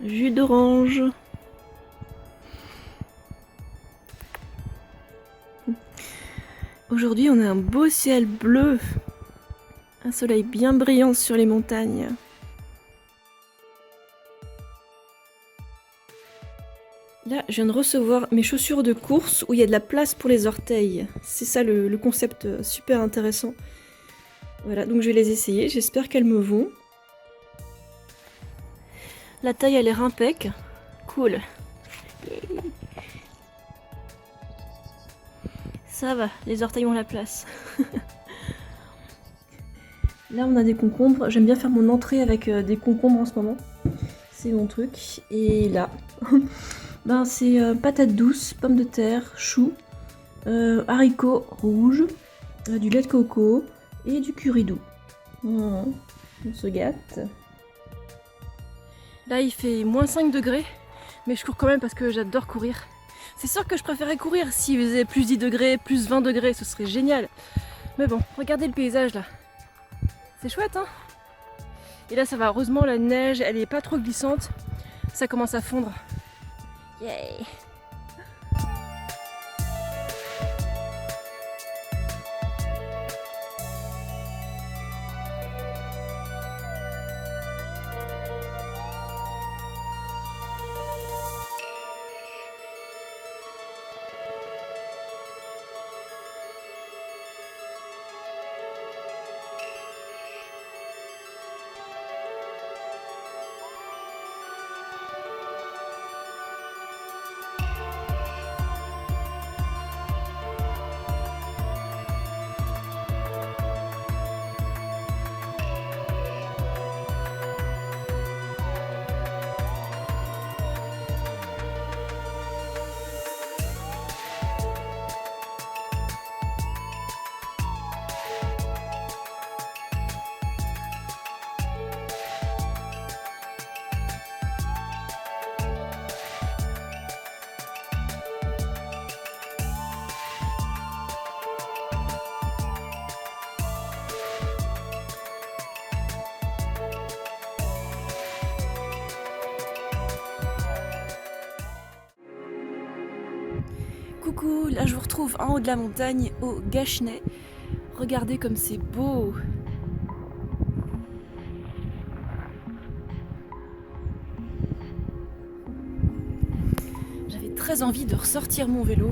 Jus d'orange. Aujourd'hui, on a un beau ciel bleu. Un soleil bien brillant sur les montagnes. Là, je viens de recevoir mes chaussures de course où il y a de la place pour les orteils. C'est ça le concept super intéressant. Voilà, donc je vais les essayer. J'espère qu'elles me vont. La taille a l'air impec. Cool. Ça va, les orteils ont la place. Là, on a des concombres. J'aime bien faire mon entrée avec des concombres en ce moment. C'est mon truc. Et là, ben, c'est patates douces, pommes de terre, choux, haricots rouges, du lait de coco et du curry doux. On se gâte. Là, il fait moins 5 degrés, mais je cours quand même parce que j'adore courir. C'est sûr que je préférais courir s'il faisait plus 10 degrés, plus 20 degrés, ce serait génial. Mais bon, regardez le paysage là. C'est chouette, hein? Et là, ça va, heureusement, la neige, elle est pas trop glissante. Ça commence à fondre. Yay! Coucou, là je vous retrouve en haut de la montagne, au Gachenay. Regardez comme c'est beau. J'avais très envie de ressortir mon vélo.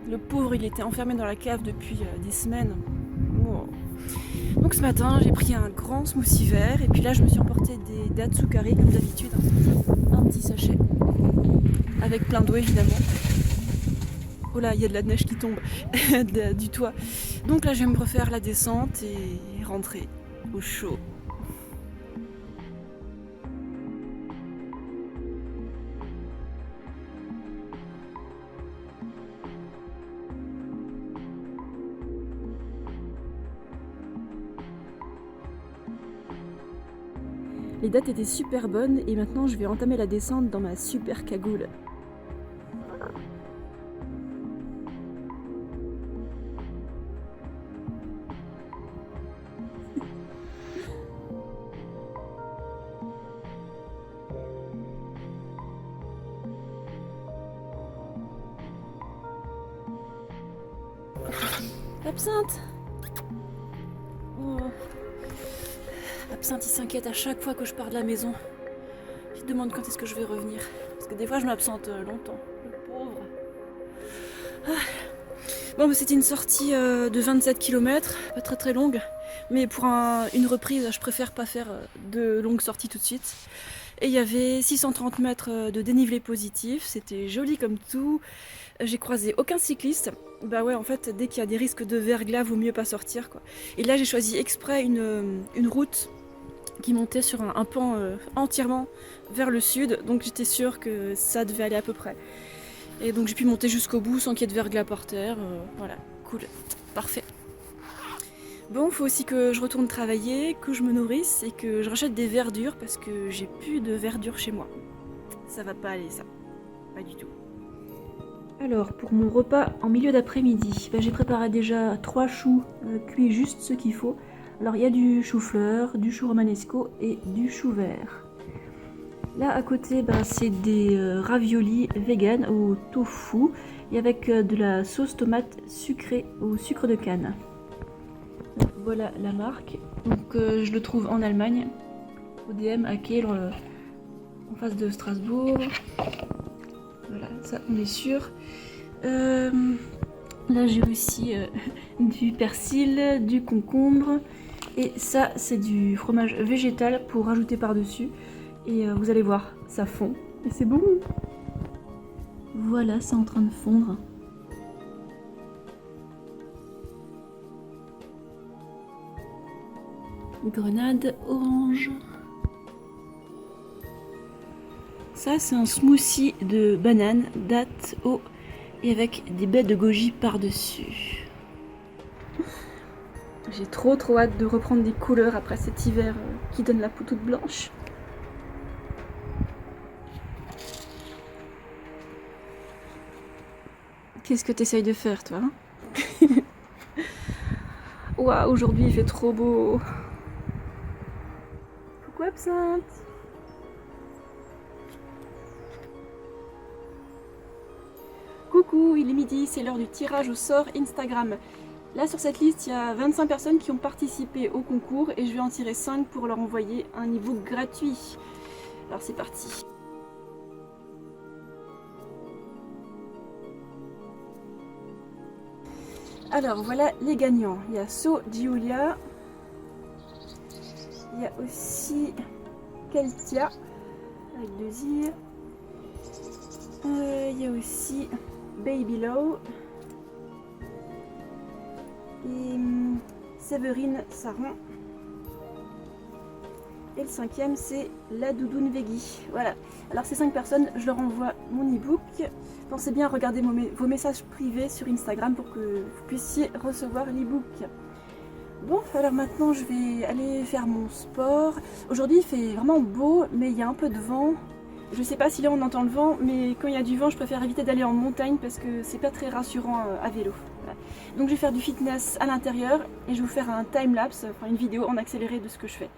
Le pauvre, il était enfermé dans la cave depuis des semaines. Oh. Donc ce matin, j'ai pris un grand smoothie vert et puis là je me suis emporté des datsukari comme d'habitude. Un petit sachet. Avec plein d'eau évidemment. Oh là, il y a de la neige qui tombe du toit. Donc là, je vais me refaire la descente et rentrer au chaud. Les dates étaient super bonnes et maintenant je vais entamer la descente dans ma super cagoule. Absinthe! Oh. Absinthe, il s'inquiète à chaque fois que je pars de la maison. Il demande quand est-ce que je vais revenir. Parce que des fois, je m'absente longtemps. Le pauvre. Ah. Bon, bah, c'était une sortie de 27 km, pas très très longue. Mais pour une reprise, je préfère pas faire de longues sorties tout de suite. Et il y avait 630 mètres de dénivelé positif. C'était joli comme tout. J'ai croisé aucun cycliste. Bah ouais, en fait, dès qu'il y a des risques de verglas, vaut mieux pas sortir, quoi. Et là, j'ai choisi exprès une route qui montait sur un pan entièrement vers le sud. Donc j'étais sûre que ça devait aller à peu près. Et donc j'ai pu monter jusqu'au bout sans qu'il y ait de verglas par terre. Voilà, cool, parfait. Bon, faut aussi que je retourne travailler, que je me nourrisse et que je rachète des verdures parce que j'ai plus de verdure chez moi. Ça va pas aller, ça. Pas du tout. Alors, pour mon repas en milieu d'après-midi, j'ai préparé déjà 3 choux cuits juste ce qu'il faut. Alors, il y a du chou-fleur, du chou romanesco et du chou vert. Là à côté, c'est des raviolis vegan au tofu et avec de la sauce tomate sucrée au sucre de canne. Voilà la marque. Donc je le trouve en Allemagne, au DM à Kiel, en face de Strasbourg. Voilà, ça on est sûr. Là j'ai aussi du persil, du concombre. Et ça c'est du fromage végétal pour rajouter par-dessus. Et vous allez voir, ça fond. Et c'est bon. Voilà, c'est en train de fondre. Grenade orange. Ça c'est un smoothie de banane, dattes, eau et avec des baies de goji par-dessus. J'ai trop hâte de reprendre des couleurs après cet hiver qui donne la peau toute blanche. Qu'est-ce que t'essayes de faire toi? Waouh, aujourd'hui il fait trop beau. Coucou Absinthe. Coucou, il est midi, c'est l'heure du tirage au sort Instagram. Là sur cette liste, il y a 25 personnes qui ont participé au concours et je vais en tirer 5 pour leur envoyer un e-book gratuit. Alors c'est parti. Alors voilà les gagnants. Il y a So Giulia. Il y a aussi Keltia avec 2 i. Il y a aussi Baby Low. Et Séverine Saron. Et le 5e c'est la Doudoune Veggie. Voilà. Alors ces 5 personnes, je leur envoie mon e-book. Pensez bien à regarder vos messages privés sur Instagram pour que vous puissiez recevoir l'e-book. Bon, alors maintenant je vais aller faire mon sport. Aujourd'hui il fait vraiment beau, mais il y a un peu de vent. Je sais pas si là on entend le vent, mais quand il y a du vent, je préfère éviter d'aller en montagne parce que c'est pas très rassurant à vélo. Voilà. Donc je vais faire du fitness à l'intérieur et je vais vous faire un time-lapse, enfin une vidéo en accéléré de ce que je fais.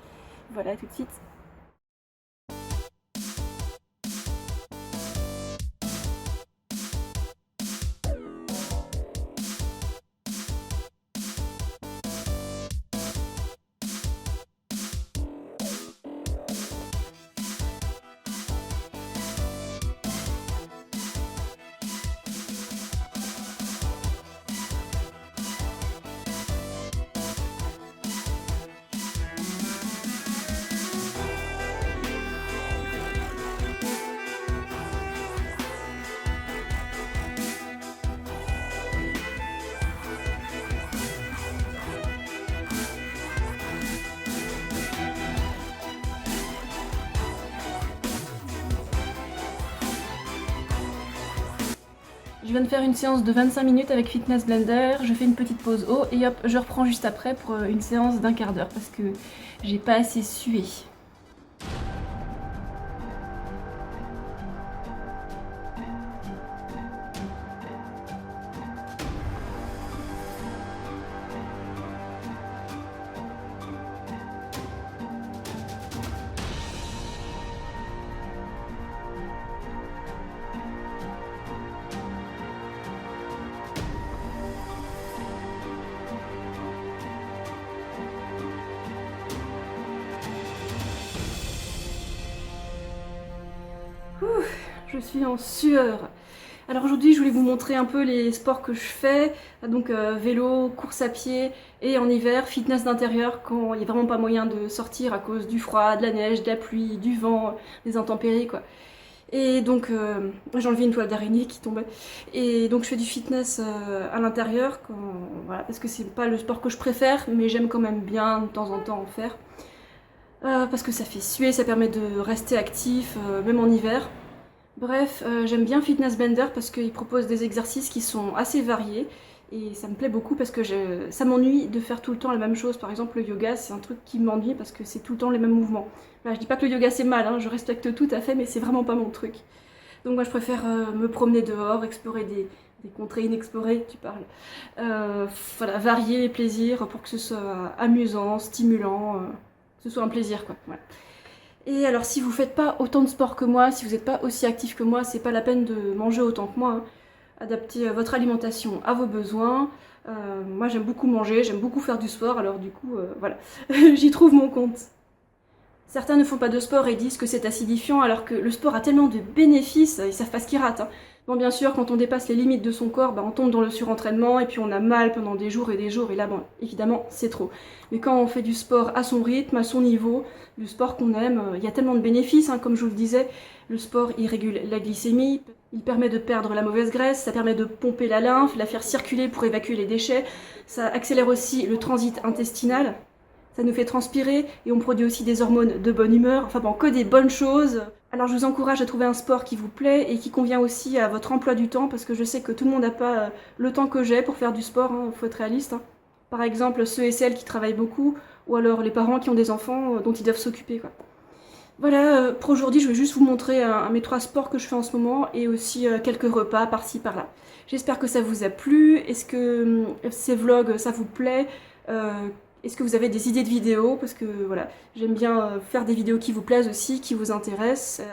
Voilà, tout de suite. Je viens de faire une séance de 25 minutes avec Fitness Blender, je fais une petite pause eau et hop, je reprends juste après pour une séance d'1 quart d'heure parce que j'ai pas assez sué. Je suis en sueur. Alors aujourd'hui je voulais vous montrer un peu les sports que je fais, donc vélo, course à pied et en hiver fitness d'intérieur quand il n'y a vraiment pas moyen de sortir à cause du froid, de la neige, de la pluie, du vent, des intempéries quoi. Et donc j'ai enlevé une toile d'araignée qui tombait et donc je fais du fitness à l'intérieur voilà, parce que c'est pas le sport que je préfère mais j'aime quand même bien de temps en temps en faire parce que ça fait suer, ça permet de rester actif même en hiver. Bref, j'aime bien Fitness Blender parce qu'il propose des exercices qui sont assez variés et ça me plaît beaucoup parce que ça m'ennuie de faire tout le temps la même chose. Par exemple, le yoga, c'est un truc qui m'ennuie parce que c'est tout le temps les mêmes mouvements. Là, je dis pas que le yoga c'est mal, hein, je respecte tout à fait, mais c'est vraiment pas mon truc. Donc moi je préfère me promener dehors, explorer des contrées inexplorées, tu parles. Voilà, varier les plaisirs pour que ce soit amusant, stimulant, que ce soit un plaisir quoi. Voilà. Et alors si vous faites pas autant de sport que moi, si vous n'êtes pas aussi actif que moi, c'est pas la peine de manger autant que moi, hein. Adaptez votre alimentation à vos besoins. Moi j'aime beaucoup manger, j'aime beaucoup faire du sport, alors du coup voilà, j'y trouve mon compte. Certains ne font pas de sport et disent que c'est acidifiant, alors que le sport a tellement de bénéfices, ils savent pas ce qu'ils ratent, hein. Bon, bien sûr, quand on dépasse les limites de son corps, on tombe dans le surentraînement et puis on a mal pendant des jours, et là, bon, évidemment, c'est trop. Mais quand on fait du sport à son rythme, à son niveau, le sport qu'on aime, il y a tellement de bénéfices, hein, comme je vous le disais. Le sport, il régule la glycémie, il permet de perdre la mauvaise graisse, ça permet de pomper la lymphe, la faire circuler pour évacuer les déchets, ça accélère aussi le transit intestinal. Ça nous fait transpirer et on produit aussi des hormones de bonne humeur, enfin bon, que des bonnes choses. Alors je vous encourage à trouver un sport qui vous plaît et qui convient aussi à votre emploi du temps, parce que je sais que tout le monde n'a pas le temps que j'ai pour faire du sport, hein, faut être réaliste, hein. Par exemple, ceux et celles qui travaillent beaucoup, ou alors les parents qui ont des enfants dont ils doivent s'occuper, quoi. Voilà, pour aujourd'hui, je vais juste vous montrer mes 3 sports que je fais en ce moment et aussi quelques repas par-ci par-là. J'espère que ça vous a plu. Est-ce que ces vlogs, ça vous plaît? Est-ce que vous avez des idées de vidéos? Parce que voilà, j'aime bien faire des vidéos qui vous plaisent aussi, qui vous intéressent.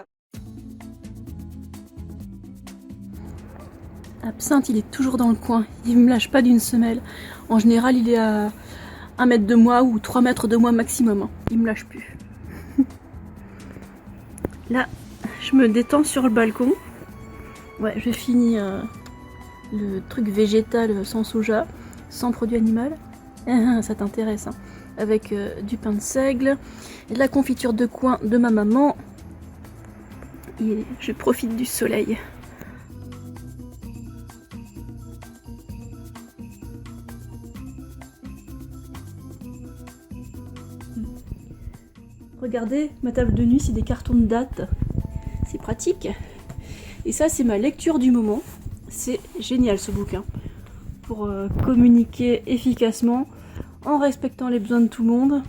Absinthe, il est toujours dans le coin. Il me lâche pas d'une semelle. En général, il est à 1 mètre de moi ou 3 mètres de moi maximum, hein. Il me lâche plus. Là, je me détends sur le balcon. Ouais, je finis le truc végétal sans soja, sans produit animal. Ça t'intéresse, hein. Avec du pain de seigle, et de la confiture de coin de ma maman. Et je profite du soleil. Regardez, ma table de nuit, c'est des cartons de date. C'est pratique. Et ça, c'est ma lecture du moment. C'est génial ce bouquin. Pour communiquer efficacement, en respectant les besoins de tout le monde.